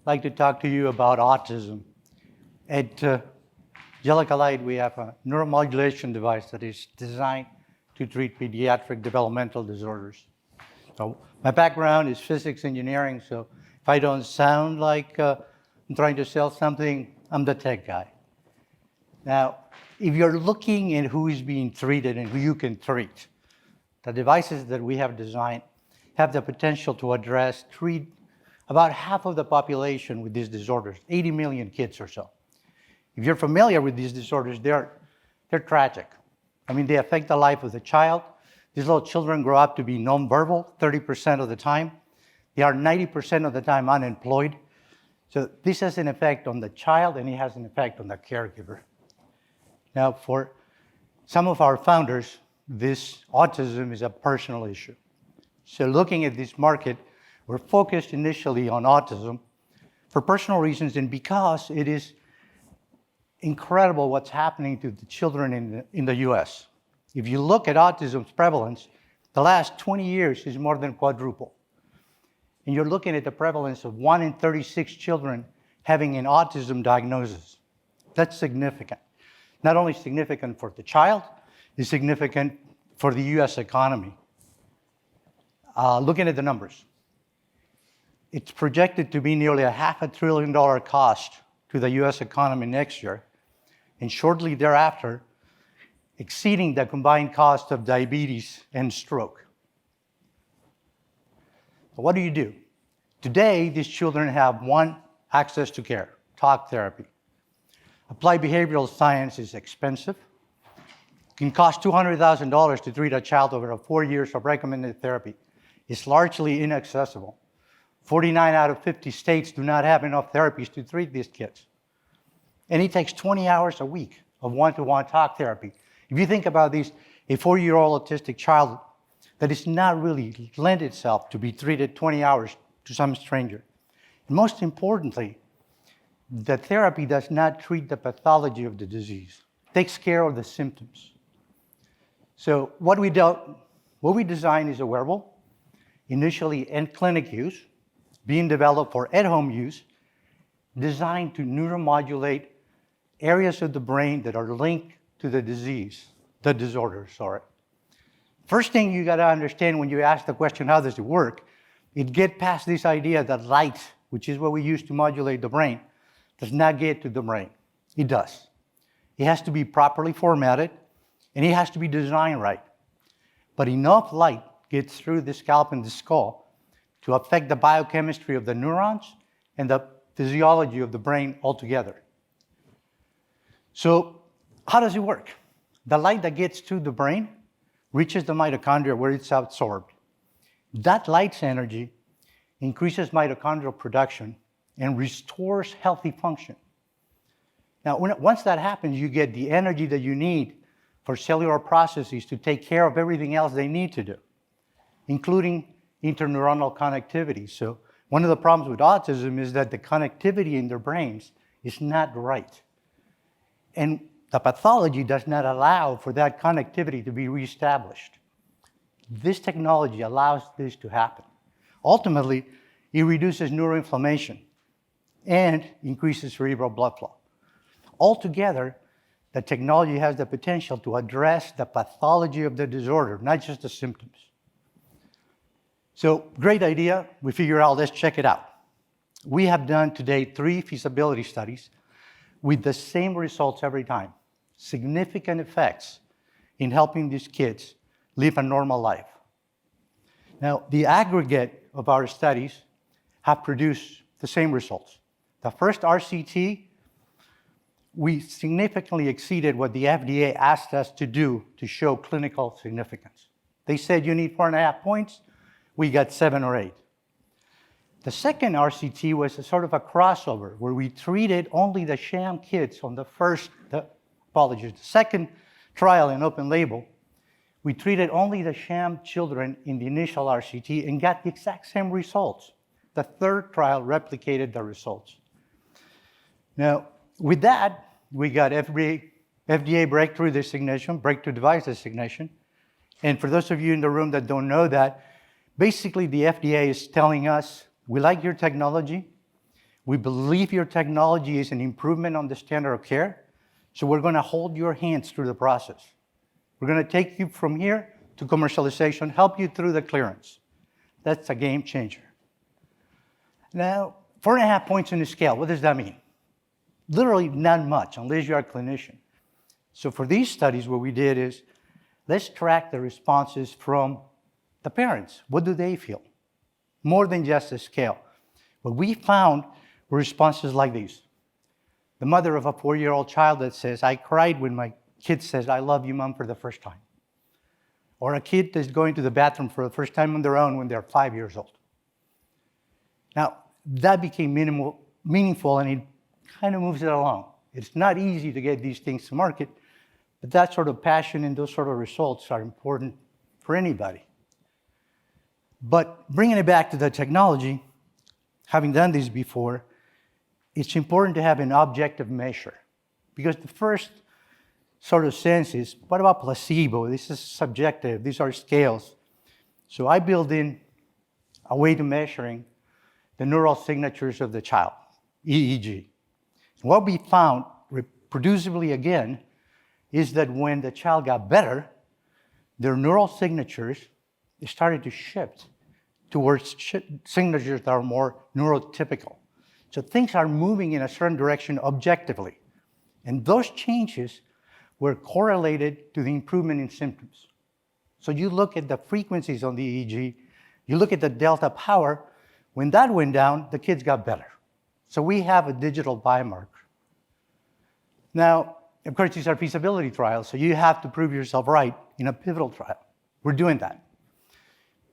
like to talk to you about autism. At JelikaLite, we have a neuromodulation device that is designed to treat pediatric developmental disorders. So my background is physics engineering, so if I don't sound like I'm trying to sell something, I'm the tech guy. Now, if you're looking at who is being treated and who you can treat, the devices that we have designed have the potential to treat about half of the population with these disorders, 80 million kids or so. If you're familiar with these disorders, they're tragic. I mean, they affect the life of the child. These little children grow up to be non-verbal 30% of the time. They are 90% of the time unemployed. So this has an effect on the child, and it has an effect on the caregiver. Now, for some of our founders, this autism is a personal issue. So looking at this market, we're focused initially on autism for personal reasons and because it is incredible what's happening to the children in the US. If you look at autism's prevalence, the last 20 years is more than quadruple. And you're looking at the prevalence of 1 in 36 children having an autism diagnosis. That's significant. Not only significant for the child, it's significant for the US economy. Looking at the numbers, it's projected to be nearly $500 billion cost to the US economy next year, and shortly thereafter, exceeding the combined cost of diabetes and stroke. But what do you do? Today, these children have one, access to care, talk therapy. Applied behavioral science is expensive. It can cost $200,000 to treat a child over 4 years of recommended therapy. It's largely inaccessible. 49 out of 50 states do not have enough therapies to treat these kids. And it takes 20 hours a week of one-to-one talk therapy. If you think about this, a 4-year-old autistic child that is not really lend itself to be treated 20 hours to some stranger. And most importantly, the therapy does not treat the pathology of the disease. It takes care of the symptoms. So what we designed is a wearable, initially in clinic use, being developed for at-home use, designed to neuromodulate areas of the brain that are linked to the disorder. First thing you gotta understand when you ask the question, how does it work? It gets past this idea that light, which is what we use to modulate the brain, does not get to the brain. It does. It has to be properly formatted, and it has to be designed right. But enough light gets through the scalp and the skull to affect the biochemistry of the neurons and the physiology of the brain altogether. So how does it work? The light that gets to the brain reaches the mitochondria where it's absorbed. That light's energy increases mitochondrial production and restores healthy function. Now, once that happens, you get the energy that you need for cellular processes to take care of everything else they need to do, including interneuronal connectivity. So one of the problems with autism is that the connectivity in their brains is not right. And the pathology does not allow for that connectivity to be reestablished. This technology allows this to happen. Ultimately, it reduces neuroinflammation and increases cerebral blood flow. Altogether, the technology has the potential to address the pathology of the disorder, not just the symptoms. So, great idea. We figured out, let's check it out. We have done today 3 feasibility studies with the same results every time. Significant effects in helping these kids live a normal life. Now, the aggregate of our studies have produced the same results. The first RCT, we significantly exceeded what the FDA asked us to do to show clinical significance. They said you need 4.5 points. We got 7 or 8. The second RCT was a sort of a crossover where we treated only the sham kids on the second trial in open label. We treated only the sham children in the initial RCT and got the exact same results. The third trial replicated the results. Now, with that, we got FDA breakthrough device designation. And for those of you in the room that don't know that, basically the FDA is telling us, we like your technology, We believe your technology is an improvement on the standard of care, so we're going to hold your hands through the process. We're going to take you from here to commercialization, help you through the clearance. That's a game changer. Now, 4.5 points in the scale, what does that mean? Literally not much, unless you're a clinician. So for these studies, what we did is, let's track the responses from the parents. What do they feel? More than just a scale. What we found were responses like these. The mother of a 4-year-old child that says, I cried when my kid says, I love you, Mom, for the first time. Or a kid that's going to the bathroom for the first time on their own when they're 5 years old. Now, that became meaningful, and it kind of moves it along. It's not easy to get these things to market, but that sort of passion and those sort of results are important for anybody. But bringing it back to the technology, having done this before, it's important to have an objective measure. Because the first sort of sense is, what about placebo? This is subjective, these are scales. So I build in a way to measuring the neural signatures of the child, EEG. What we found, reproducibly again, is that when the child got better, their neural signatures started to shift towards signatures that are more neurotypical. So things are moving in a certain direction objectively. And those changes were correlated to the improvement in symptoms. So you look at the frequencies on the EEG, you look at the delta power, when that went down, the kids got better. So we have a digital biomarker. Now, of course, these are feasibility trials, so you have to prove yourself right in a pivotal trial. We're doing that.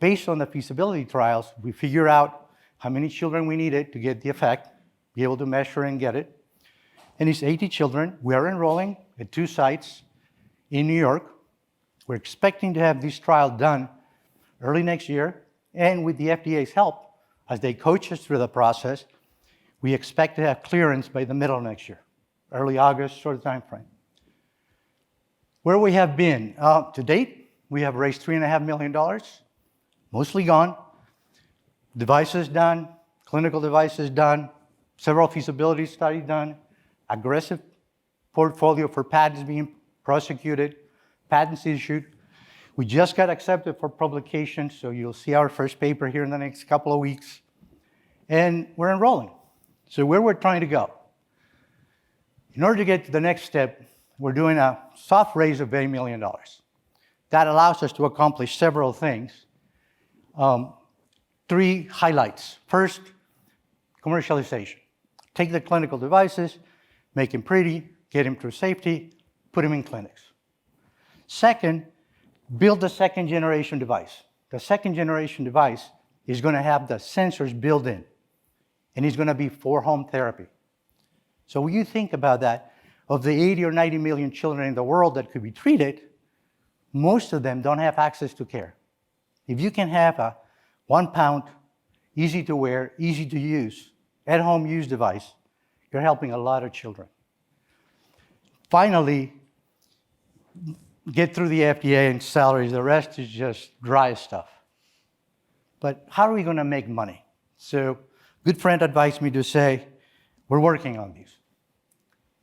Based on the feasibility trials, we figure out how many children we needed to get the effect, be able to measure and get it. And it's 80 children. We are enrolling at 2 sites in New York. We're expecting to have this trial done early next year, and with the FDA's help, as they coach us through the process, we expect to have clearance by the middle of next year, early August sort of time frame. Where we have been, to date, we have raised $3.5 million, mostly gone. Devices done, clinical devices done, several feasibility studies done, aggressive portfolio for patents being prosecuted, patents issued. We just got accepted for publication, so you'll see our first paper here in the next couple of weeks. And we're enrolling. So where we're trying to go. In order to get to the next step, we're doing a soft raise of $8 million. That allows us to accomplish several things. 3 highlights. First, commercialization. Take the clinical devices, make them pretty, get them through safety, put them in clinics. Second, build the second generation device. The second generation device is going to have the sensors built in, and it's going to be for home therapy. So when you think about that, of the 80 or 90 million children in the world that could be treated, most of them don't have access to care. If you can have a 1-pound, easy to wear, easy to use, at-home use device, you're helping a lot of children. Finally, get through the FDA and salaries. The rest is just dry stuff. But how are we going to make money? So a good friend advised me to say, we're working on these.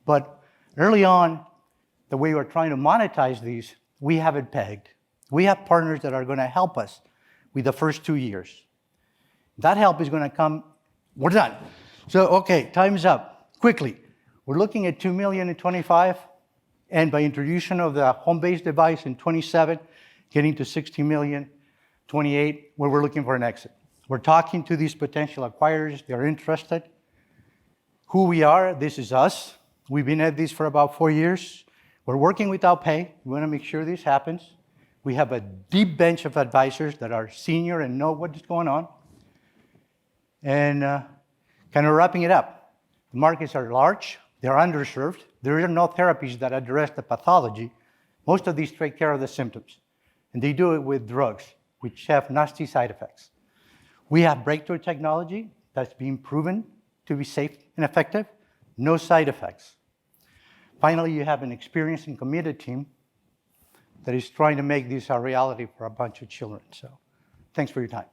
But early on, the way we're trying to monetize these, we have it pegged. We have partners that are going to help us with the first 2 years. That help is going to come, we're done. So, okay, time's up. Quickly, we're looking at $2 million in 25, and by introduction of the home-based device in 27, getting to $60 million, 28, where we're looking for an exit. We're talking to these potential acquirers. They're interested. Who we are, this is us. We've been at this for about 4 years. We're working without pay. We want to make sure this happens. We have a deep bench of advisors that are senior and know what is going on. And kind of wrapping it up, the markets are large. They're underserved. There are no therapies that address the pathology. Most of these take care of the symptoms. And they do it with drugs, which have nasty side effects. We have breakthrough technology that's being proven to be safe and effective, no side effects. Finally, you have an experienced and committed team that is trying to make this a reality for a bunch of children. So thanks for your time.